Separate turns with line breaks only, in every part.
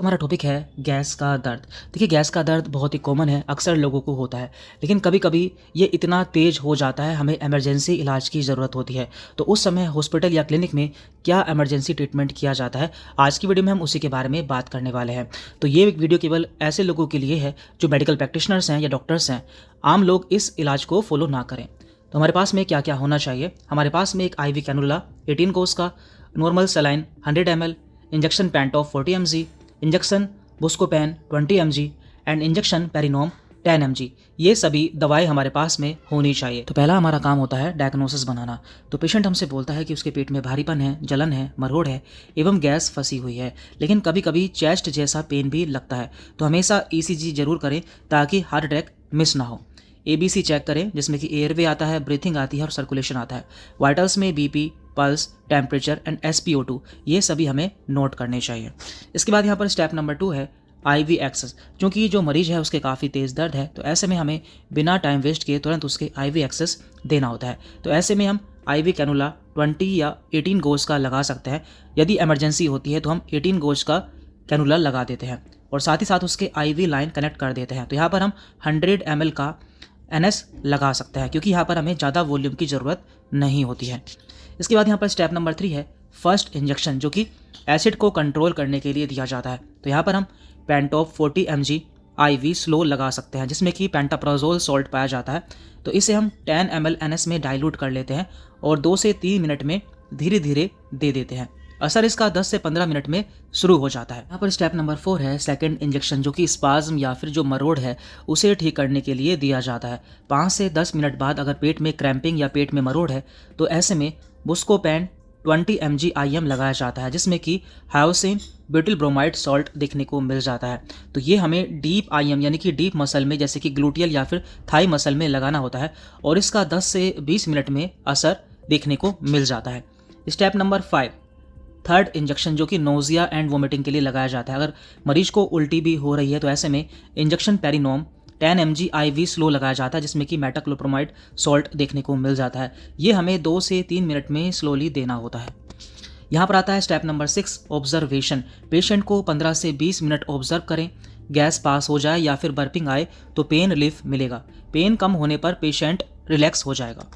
हमारा टॉपिक है गैस का दर्द। देखिए, गैस का दर्द बहुत ही कॉमन है, अक्सर लोगों को होता है, लेकिन कभी-कभी ये इतना तेज़ हो जाता है, हमें इमरजेंसी इलाज की ज़रूरत होती है। तो उस समय हॉस्पिटल या क्लिनिक में क्या इमरजेंसी ट्रीटमेंट किया जाता है, आज की वीडियो में हम उसी के बारे में बात करने वाले हैं। तो ये वीडियो केवल ऐसे लोगों के लिए है जो मेडिकल प्रैक्टिशनर्स हैं या डॉक्टर्स हैं। आम लोग इस इलाज को फॉलो ना करें। तो हमारे पास में क्या-क्या होना चाहिए? हमारे पास में एक आईवी कैनुला 18 कोर्स का, normal saline 100 ml, injection Pantop 40 mg, injection Buscopan 20 mg and injection Perinorm 10 mg। ये सभी दवाएं हमारे पास में होनी चाहिए। तो पहला हमारा काम होता है डायग्नोसिस बनाना। तो पेशेंट हमसे बोलता है कि उसके पेट में भारीपन है, जलन है, मरोड़ है एवं गैस फंसी हुई है, लेकिन कभी कभी चेस्ट जैसा पेन भी लगता है। तो हमेशा ECG जरूर करें ताकि हार्ट अटैक मिस ना हो। ABC चेक करें जिसमें कि एयरवे आता है, ब्रीथिंग आती है और सर्कुलेशन आता है। वाइटल्स में BP, pulse, temperature and SpO2 ये सभी हमें नोट करने चाहिए। इसके बाद यहाँ पर स्टेप नंबर 2 है IV एक्सेस। क्योंकि जो मरीज है उसके काफ़ी तेज़ दर्द है, तो ऐसे में हमें बिना टाइम वेस्ट किए तुरंत उसके IV एक्सेस देना होता है। तो ऐसे में हम IV कैनुला 20 या 18 गोज का लगा सकते हैं। यदि इमरजेंसी होती है तो हम 18 गोज का कैनुला लगा देते हैं और साथ ही साथ उसके IV लाइन कनेक्ट कर देते हैं। तो यहाँ पर हम 100 ml का NS लगा सकते हैं क्योंकि यहाँ पर हमें ज़्यादा वॉल्यूम की ज़रूरत नहीं होती है। इसके बाद यहाँ पर स्टेप नंबर 3 है फर्स्ट इंजेक्शन, जो कि एसिड को कंट्रोल करने के लिए दिया जाता है। तो यहाँ पर हम पैंटॉप 40 mg IV स्लो लगा सकते हैं जिसमें कि पेंटाप्राजोल सॉल्ट पाया जाता है। तो इसे हम 10 ml NS में डाइल्यूट कर लेते हैं और 2 से 3 मिनट में धीरे धीरे दे देते हैं। असर इसका 10 से 15 मिनट में शुरू हो जाता है। यहाँ पर स्टेप नंबर 4 है सेकंड इंजेक्शन, जो कि स्पाज्म या फिर जो मरोड़ है उसे ठीक करने के लिए दिया जाता है। 5 से 10 मिनट बाद अगर पेट में क्रैम्पिंग या पेट में मरोड़ है तो ऐसे में बुस्कोपैन 20 mg IM लगाया जाता है जिसमें कि हायोसिन ब्यूटिल ब्रोमाइड सॉल्ट देखने को मिल जाता है। तो ये हमें डीप IM यानी कि डीप मसल में, जैसे कि ग्लूटियल या फिर थाई मसल में लगाना होता है और इसका 10 से 20 मिनट में असर देखने को मिल जाता है। स्टेप नंबर 5 थर्ड इंजेक्शन, जो कि नोजिया एंड वोमिटिंग के लिए लगाया जाता है। अगर मरीज को उल्टी भी हो रही है तो ऐसे में injection Perinorm 10 mg IV slow लगाया जाता है जिसमें कि मेटाक्लोप्रोमाइड सॉल्ट देखने को मिल जाता है। ये हमें 2 से 3 मिनट में स्लोली देना होता है। यहाँ पर आता है स्टेप नंबर 6 ऑब्जर्वेशन। पेशेंट को 15 से 20 मिनट ऑब्जर्व करें। गैस पास हो जाए या फिर बर्पिंग आए तो पेन रिलीफ मिलेगा। पेन कम होने पर पेशेंट रिलैक्स हो जाएगा।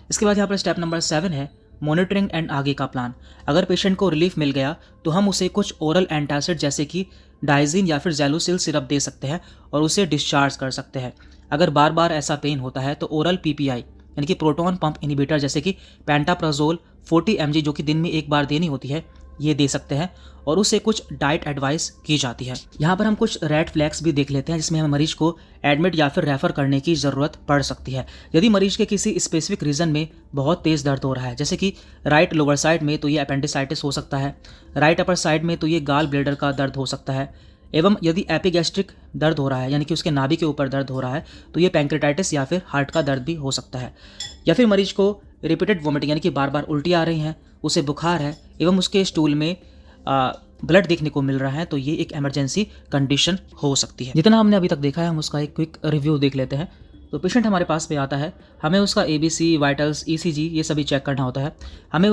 इसके बाद यहाँ पर स्टेप नंबर 7 है मॉनिटरिंग एंड आगे का प्लान। अगर पेशेंट को रिलीफ मिल गया तो हम उसे कुछ ओरल एंटासिड जैसे कि डाइजिन या फिर जेलुसिल सिरप दे सकते हैं और उसे डिस्चार्ज कर सकते हैं। अगर बार बार ऐसा पेन होता है तो ओरल PPI यानी कि प्रोटॉन पंप इनिबिटर जैसे कि पेंटाप्राजोल 40 mg जो कि दिन में एक बार देनी होती है, ये दे सकते हैं और उससे कुछ डाइट एडवाइस की जाती है। यहाँ पर हम कुछ रेड फ्लैग्स भी देख लेते हैं जिसमें हमें मरीज को एडमिट या फिर रेफर करने की ज़रूरत पड़ सकती है। यदि मरीज के किसी स्पेसिफिक रीजन में बहुत तेज़ दर्द हो रहा है, जैसे कि राइट लोअर साइड में तो ये अपेंडिसाइटिस हो सकता है, राइट अपर साइड में तो ये गाल ब्लेडर का दर्द हो सकता है, एवं यदि एपिगैस्ट्रिक दर्द हो रहा है यानी कि उसके नाभि के ऊपर दर्द हो रहा है तो ये पैंक्रेटाइटिस या फिर हार्ट का दर्द भी हो सकता है, या फिर मरीज को रिपीटेड वोमिटिंग यानी कि बार बार उल्टी आ रही हैं, उसे बुखार है एवं उसके स्टूल में ब्लड देखने को मिल रहा है, तो ये एक इमरजेंसी कंडीशन हो सकती है। जितना हमने अभी तक देखा है हम उसका एक क्विक रिव्यू देख लेते हैं। तो पेशेंट हमारे पास में आता है, हमें उसका ABC, वाइटल्स, ECG ये सभी चेक करना होता है। हमें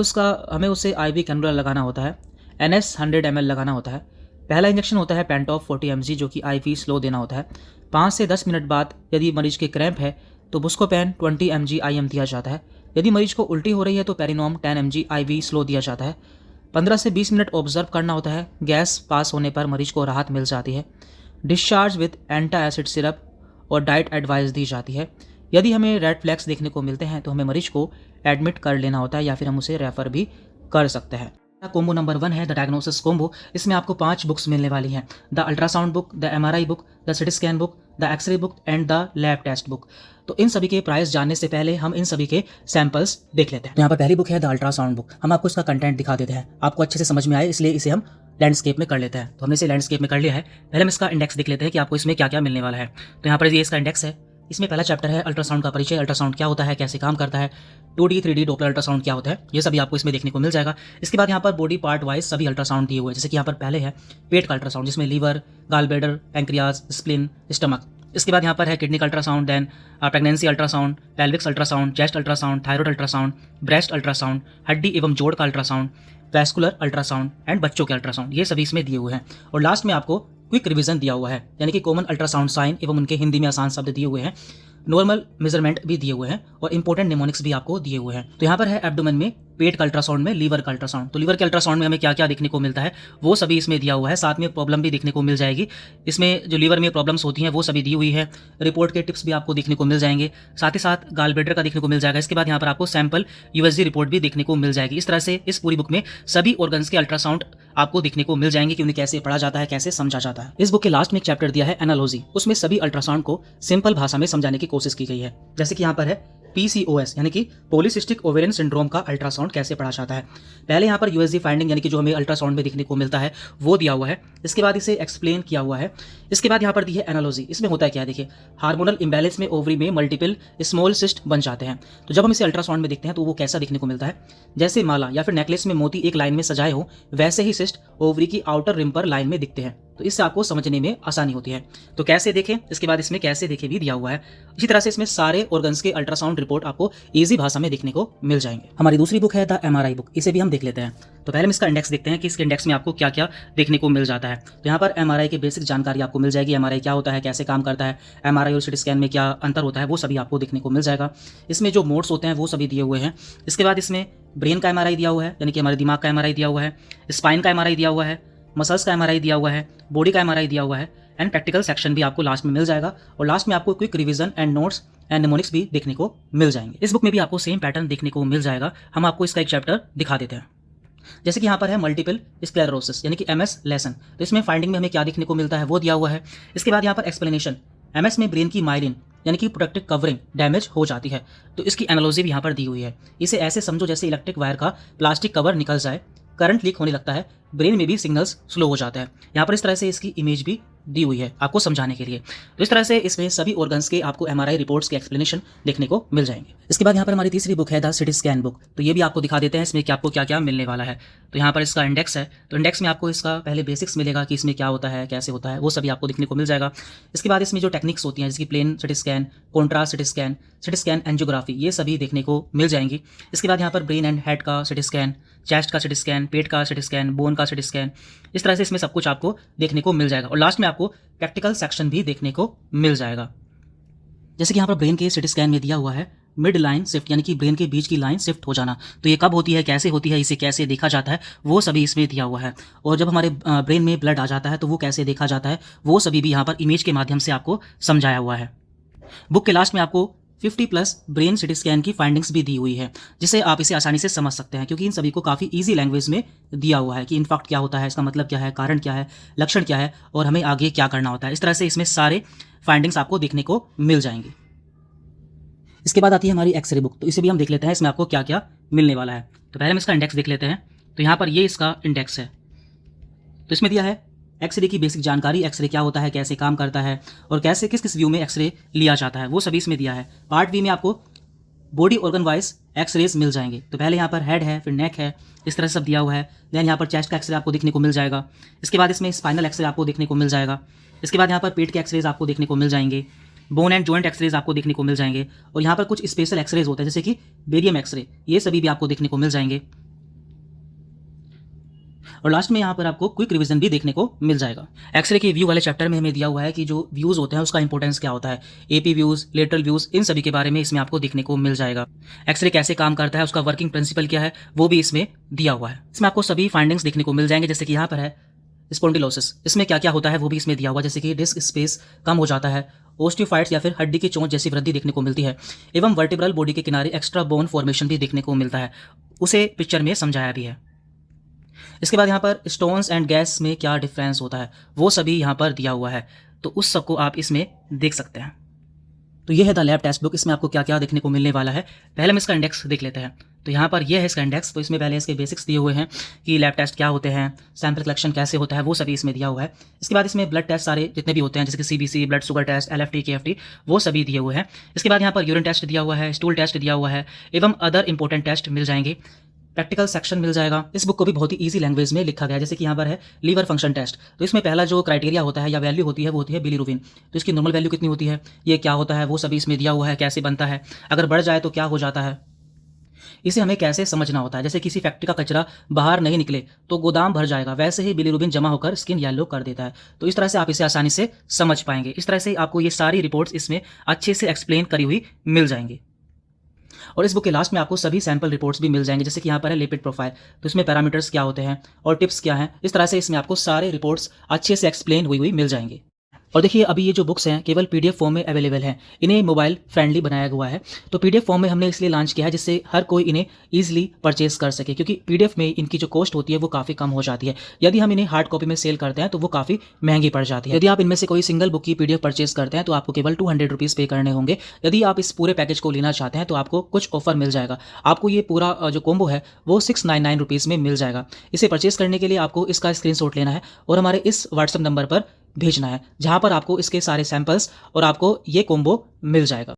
उसे IV कैनुला लगाना होता है, NS 100 ml लगाना होता है। पहला इंजेक्शन होता है पैंटॉप 40 mg जो कि IV स्लो देना होता है। 5 से 10 मिनट बाद यदि मरीज के क्रैम्प है तो बुस्कोपैन 20 mg IM दिया जाता है। यदि मरीज को उल्टी हो रही है तो पेरिनोम 10 mg IV स्लो दिया जाता है। 15 से 20 मिनट ऑब्जर्व करना होता है। गैस पास होने पर मरीज को राहत मिल जाती है। डिस्चार्ज विद एंटा एसिड सिरप और डाइट एडवाइस दी जाती है। यदि हमें रेड फ्लैग्स देखने को मिलते हैं तो हमें मरीज को एडमिट कर लेना होता है या फिर हम उसे रेफर भी कर सकते हैं। कॉम्बो नंबर 1 है द डायग्नोसिस कॉम्बो। इसमें आपको 5 बुक्स मिलने वाली हैं, the ultrasound book, the MRI book, the city scan book, the x-ray book and the lab test book. तो इन सभी के प्राइस जानने से पहले हम इन सभी के सैंपल्स देख लेते हैं। तो यहाँ पर पहली बुक है द अल्ट्रासाउंड बुक। हम आपको इसका कंटेंट दिखा देते हैं, आपको अच्छे से समझ में आए इसलिए इसे हम लैंडस्केप में कर लेते हैं। तो हमने इसे लैंडस्केप में कर लिया है। पहले हम इसका इंडेक्स देख लेते हैं कि आपको इसमें क्या क्या मिलने वाला है। तो यहाँ पर ये इसका इंडेक्स है। इसमें पहला चैप्टर है अल्ट्रासाउंड का परिचय, अल्ट्रासाउंड क्या होता है, कैसे काम करता है, 2D 3D डॉपलर अल्ट्रासाउंड क्या होता है, ये सभी आपको इसमें देखने को मिल जाएगा। इसके बाद यहाँ पर बॉडी पार्ट वाइज सभी अल्ट्रासाउंड दिए हुए हैं, जैसे कि यहाँ पर पहले है पेट का अल्ट्रासाउंड जिसमें liver, gall bladder, pancreas, spline, stomach. इसके बाद यहाँ पर है किडनी का ultrasound, then pregnancy ultrasound, pelvics ultrasound, chest ultrasound, thyroid ultrasound, breast ultrasound, हड्डी एवं जोड़ का अल्ट्रासाउंड, वैस्कुलर अल्ट्रासाउंड एंड बच्चों के अल्ट्रासाउंड, ये सभी इसमें दिए हुए हैं। और लास्ट में आपको क्विक रिवीजन दिया हुआ है, यानी कि कॉमन अल्ट्रासाउंड साइन एवं उनके हिंदी में आसान शब्द दिए हुए हैं, नॉर्मल मेजरमेंट भी दिए हुए हैं और इंपॉर्टेंट निमोनिक्स भी आपको दिए हुए हैं। तो यहाँ पर है एब्डोमेन में पेट का अल्ट्रासाउंड में लीवर का अल्ट्रासाउंड। तो लीवर के अल्ट्रासाउंड में हमें क्या क्या देखने को मिलता है वो सभी इसमें दिया हुआ है। साथ में प्रॉब्लम भी देखने को मिल जाएगी, इसमें जो लीवर में प्रॉब्लम्स होती हैं वो सभी दी हुई है। रिपोर्ट के टिप्स भी आपको देखने को मिल जाएंगे, साथ ही साथ गाल ब्लैडर का देखने को मिल जाएगा। इसके बाद यहाँ पर आपको सैंपल यूएसजी रिपोर्ट भी देखने को मिल जाएगी। इस तरह से इस पूरी बुक में सभी ऑर्गन्स के अल्ट्रासाउंड आपको देखने को मिल जाएंगे कि उन्हें कैसे पढ़ा जाता है, कैसे समझा जाता है। इस बुक के लास्ट में एक चैप्टर दिया है एनालॉजी, उसमें सभी अल्ट्रासाउंड को सिंपल भाषा में समझाने की कोशिश की गई है। जैसे कि यहाँ पर है PCOS यानी कि पॉलीसिस्टिक ओवेरियन सिंड्रोम का अल्ट्रासाउंड कैसे पढ़ा जाता है। पहले यहाँ पर यूएसजी फाइंडिंग यानी कि जो हमें अल्ट्रासाउंड में देखने को मिलता है वो दिया हुआ है, इसके बाद इसे एक्सप्लेन किया हुआ है। इसके बाद यहाँ पर दी है एनालॉजी। इसमें होता है क्या, देखिए हार्मोनल इम्बैलेंस में ओवरी में मल्टीपल स्मॉल सिस्ट बन जाते हैं। तो जब हम इसे अल्ट्रासाउंड में देखते हैं तो वो कैसा देखने को मिलता है, जैसे माला या फिर नेकलेस में मोती एक लाइन में सजाए हो वैसे ही सिस्ट ओवरी की आउटर रिम पर लाइन में दिखते हैं। तो इससे आपको समझने में आसानी होती है। तो कैसे देखें, इसके बाद इसमें कैसे देखें भी दिया हुआ है। इसी तरह से इसमें सारे ऑर्गन्स के अल्ट्रासाउंड रिपोर्ट आपको इजी भाषा में देखने को मिल जाएंगे। हमारी दूसरी बुक है द MRI बुक, इसे भी हम देख लेते हैं। तो पहले हम इसका इंडेक्स देखते हैं कि इसके इंडेक्स में आपको क्या क्या देखने को मिल जाता है। तो यहाँ पर MRI की बेसिक जानकारी आपको मिल जाएगी, MRI क्या होता है, कैसे काम करता है, MRI और CT स्कैन में क्या अंतर होता है, वो सभी आपको देखने को मिल जाएगा। इसमें जो मोड्स होते हैं वो सभी दिए हुए हैं। इसके बाद इसमें ब्रेन का MRI दिया हुआ है, यानी कि हमारे दिमाग का MRI दिया हुआ है, स्पाइन का MRI दिया हुआ है, मसल्स का MRI दिया हुआ है, बॉडी का MRI दिया हुआ है एंड प्रैक्टिकल सेक्शन भी आपको लास्ट में मिल जाएगा। और लास्ट में आपको quick revision and notes and mnemonics भी देखने को मिल जाएंगे। इस बुक में भी आपको सेम पैटर्न देखने को मिल जाएगा। हम आपको इसका एक चैप्टर दिखा देते हैं। जैसे कि यहाँ पर है मल्टीपल स्क्लेरोसिस यानी कि MS लेसन। तो इसमें फाइंडिंग में हमें क्या देखने को मिलता है वो दिया हुआ है। इसके बाद यहाँ पर एक्सप्लेनेशन, MS में ब्रेन की माइलिन यानी कि प्रोटेक्टिव कवरिंग डैमेज हो जाती है, तो इसकी एनालॉजी भी यहाँ पर दी हुई है। इसे ऐसे समझो जैसे इलेक्ट्रिक वायर का प्लास्टिक कवर निकल जाए, करंट लीक होने लगता है, ब्रेन में भी सिग्नल्स स्लो हो जाता है। यहाँ पर इस तरह से इसकी इमेज भी दी हुई है आपको समझाने के लिए। तो इस तरह से इसमें सभी ऑर्गन्स के आपको MRI रिपोर्ट्स के एक्सप्लेनेशन देखने को मिल जाएंगे। इसके बाद यहाँ पर हमारी तीसरी बुक है द CT स्कैन बुक। तो ये भी आपको दिखा देते हैं इसमें कि आपको क्या क्या मिलने वाला है। तो यहाँ पर इसका इंडेक्स है, तो इंडेक्स में आपको इसका पहले बेसिक्स मिलेगा कि इसमें क्या होता है, कैसे होता है, वो सभी आपको देखने को मिल जाएगा। इसके बाद इसमें जो टेक्निक्स होती हैं जैसे कि plain CT scan, contrast CT scan angiography, ये सभी देखने को मिल जाएंगी। इसके बाद यहाँ पर ब्रेन एंड हेड का CT स्कैन, चेस्ट का CT स्कैन, पेट का CT स्कैन, बोन का CT स्कैन, इस तरह से इसमें सब कुछ आपको देखने को मिल जाएगा। और लास्ट में आपको प्रैक्टिकल सेक्शन भी देखने को मिल जाएगा। जैसे कि यहाँ पर ब्रेन के CT स्कैन में दिया हुआ है मिड लाइन शिफ्ट, यानी कि ब्रेन के बीच की लाइन शिफ्ट हो जाना। तो ये कब होती है, कैसे होती है, इसे कैसे देखा जाता है, वो सभी इसमें दिया हुआ है। और जब हमारे ब्रेन में ब्लड आ जाता है तो वो कैसे देखा जाता है, वो सभी भी यहाँ पर इमेज के माध्यम से आपको समझाया हुआ है। बुक के लास्ट में आपको 50+ ब्रेन CT स्कैन की फाइंडिंग्स भी दी हुई है, जिसे आप इसे आसानी से समझ सकते हैं, क्योंकि इन सभी को काफ़ी इजी लैंग्वेज में दिया हुआ है कि इनफैक्ट क्या होता है, इसका मतलब क्या है, कारण क्या है, लक्षण क्या है और हमें आगे क्या करना होता है। इस तरह से इसमें सारे फाइंडिंग्स आपको देखने को मिल जाएंगी। इसके बाद आती है हमारी एक्सरे बुक। तो इसे भी हम देख लेते हैं इसमें आपको क्या क्या मिलने वाला है। तो पहले हम इसका इंडेक्स देख लेते हैं। तो यहाँ पर ये इसका इंडेक्स है। तो इसमें दिया है एक्सरे की बेसिक जानकारी, एक्सरे क्या होता है, कैसे काम करता है और कैसे किस किस व्यू में एक्सरे लिया जाता है, वो सभी इसमें दिया है। पार्ट बी में आपको बॉडी ऑर्गन वाइज एक्सरेज मिल जाएंगे। तो पहले यहाँ पर हेड है, फिर नेक है, इस तरह से सब दिया हुआ है। देन यहाँ पर चेस्ट का एक्सरे आपको देखने को मिल जाएगा। इसके बाद इसमें स्पाइनल एक्सरे आपको देखने को मिल जाएगा। इसके बाद यहाँ पर पेट के एक्सरेज आपको देखने को मिल जाएंगे, बोन एंड जॉइंट एक्सरेज आपको देखने को मिल जाएंगे। और यहाँ पर कुछ स्पेशल एक्सरेज होते हैं जैसे कि बेरियम एक्सरे, ये सभी भी आपको देखने को मिल जाएंगे। और लास्ट में यहाँ पर आपको क्विक रिवीजन भी देखने को मिल जाएगा। एक्सरे के व्यू वाले चैप्टर में हमें दिया हुआ है कि जो व्यूज होते हैं उसका इंपॉर्टेंस क्या होता है, AP व्यूज, लेटरल व्यूज, इन सभी के बारे में इसमें आपको देखने को मिल जाएगा। एक्सरे कैसे काम करता है, उसका वर्किंग प्रिंसिपल क्या है, वो भी इसमें दिया हुआ है। इसमें आपको सभी फाइंडिंग्स देखने को मिल जाएंगे। जैसे कि यहाँ पर है स्पॉन्डिलोसिस, इसमें क्या क्या होता है वो भी इसमें दिया हुआ है। जैसे कि डिस्क स्पेस कम हो जाता है, ओस्टियोफाइट्स या फिर हड्डी की चोंच जैसी वृद्धि देखने को मिलती है, एवं वर्टिब्रल बॉडी के किनारे एक्स्ट्रा बोन फॉर्मेशन भी देखने को मिलता है, उसे पिक्चर में समझाया भी है। इसके बाद यहाँ पर स्टोन्स एंड गैस में क्या डिफरेंस होता है वो सभी यहाँ पर दिया हुआ है, तो उस सबको आप इसमें देख सकते हैं। तो ये है द लैब टेक्स्ट बुक, इसमें आपको क्या क्या देखने को मिलने वाला है। पहले हम इसका इंडेक्स देख लेते हैं। तो यहाँ पर ये है इसका इंडेक्स। तो इसमें पहले इसके बेसिक्स दिए हुए हैं कि लैब टेस्ट क्या होते हैं, सैंपल कलेक्शन कैसे होता है, वो सभी इसमें दिया हुआ है। इसके बाद इसमें ब्लड टेस्ट सारे जितने भी होते हैं जैसे कि CBC, blood sugar test, LFT, KFT, वो सभी दिए हुए हैं। इसके बाद यहाँ पर यूरिन टेस्ट दिया हुआ है, स्टूल टेस्ट दिया हुआ है, एवं अदर इंपॉर्टेंट टेस्ट मिल जाएंगे। प्रैक्टिकल सेक्शन मिल जाएगा। इस बुक को भी बहुत ही इजी लैंग्वेज में लिखा गया है। जैसे कि यहाँ पर है लीवर फंक्शन टेस्ट। तो इसमें पहला जो क्राइटेरिया होता है या वैल्यू होती है वो होती है बिलीरुबिन। तो इसकी नॉर्मल वैल्यू कितनी होती है, ये क्या होता है, वो सभी इसमें दिया हुआ है, कैसे बनता है, अगर बढ़ जाए तो क्या हो जाता है। इसे हमें कैसे समझना होता है। जैसे किसी फैक्ट्री का कचरा बाहर नहीं निकले तो गोदाम भर जाएगा, वैसे ही बिलीरुबिन जमा होकर स्किन येलो कर देता है। तो इस तरह से आप इसे आसानी से समझ पाएंगे। इस तरह से आपको ये सारी रिपोर्ट्स इसमें अच्छे से एक्सप्लेन करी हुई मिल जाएंगी। और इस बुक के लास्ट में आपको सभी सैंपल रिपोर्ट्स भी मिल जाएंगे। जैसे कि यहाँ पर है लिपिड प्रोफाइल, तो इसमें पैरामीटर्स क्या होते हैं और टिप्स क्या हैं। इस तरह से इसमें आपको सारे रिपोर्ट्स अच्छे से एक्सप्लेन हुई मिल जाएंगे। और देखिए अभी ये जो बुक्स हैं केवल पीडीएफ फॉर्म में अवेलेबल हैं। इन्हें मोबाइल फ्रेंडली बनाया हुआ है। तो पीडीएफ फॉर्म में हमने इसलिए लॉन्च किया है जिससे हर कोई इन्हें ईजिली परचेस कर सके, क्योंकि पीडीएफ में इनकी जो कॉस्ट होती है वो काफ़ी कम हो जाती है। यदि हम इन्हें हार्ड कॉपी में सेल करते हैं तो वो काफ़ी महंगी पड़ जाती है। यदि आप इनमें से कोई सिंगल बुक की पीडीएफ परचेस करते हैं तो आपको केवल 200 रुपीज़ पे करने होंगे। यदि आप इस पूरे पैकेज को लेना चाहते हैं तो आपको कुछ ऑफर मिल जाएगा। आपको ये पूरा जो कॉम्बो है वो 699 रुपीज़ में मिल जाएगा। इसे परचेस करने के लिए आपको इसका स्क्रीनशॉट लेना है और हमारे इस व्हाट्सएप नंबर पर भेजना है, जहां पर आपको इसके सारे सैंपल्स और आपको ये कॉम्बो मिल जाएगा।